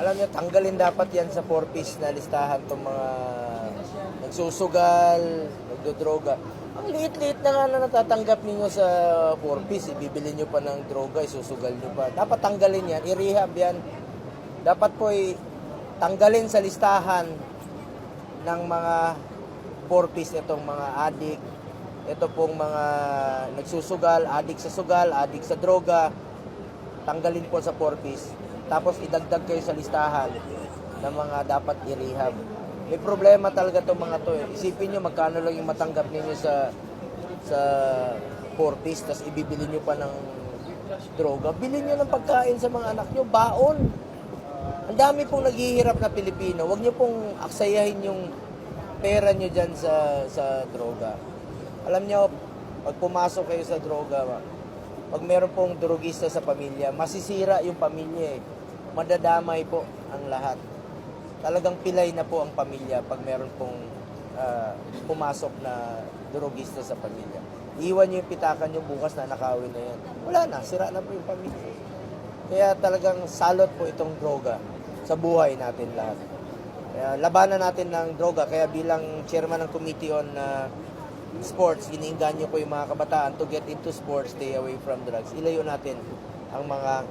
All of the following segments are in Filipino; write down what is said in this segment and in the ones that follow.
Alam niyo, tanggalin dapat yan sa 4-piece na listahan itong mga nagsusugal, nagdodroga. Ang liit-liit na nga na natatanggap ninyo sa 4-piece, ibibili nyo pa ng droga, isusugal nyo pa. Dapat tanggalin yan, i-rehab yan. Dapat po tanggalin sa listahan ng mga 4-piece itong mga addict, ito pong mga nagsusugal, addict sa sugal, addict sa droga, tanggalin po sa 4-piece. Tapos idagdag kayo sa listahan ng mga dapat i-rehab. May problema talaga itong mga to. Isipin nyo magkano lang yung matanggap ninyo sa 4-piece, tapos ibibili nyo pa ng droga. Bilhin nyo ng pagkain sa mga anak nyo, baon. Ang dami pong naghihirap na Pilipino. Huwag nyo pong aksayahin yung pera nyo dyan sa droga. Alam nyo, pag pumasok kayo sa droga, pag meron pong drogista sa pamilya, masisira yung pamilya eh. Madadamay po ang lahat. Talagang pilay na po ang pamilya pag meron pong pumasok na drogista sa pamilya. Iwan nyo yung pitakan nyo bukas na nakawin na yan. Wala na, sira na po yung pamilya. Kaya talagang salot po itong droga sa buhay natin lahat. Kaya labanan natin ng droga. Kaya bilang chairman ng Committee on Sports, iniinganyo ko yung mga kabataan to get into sports, stay away from drugs. Ilayo natin ang mga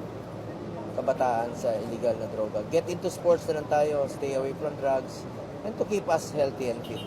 kabataan sa illegal na droga. Get into sports na lang tayo, stay away from drugs, and to keep us healthy and fit.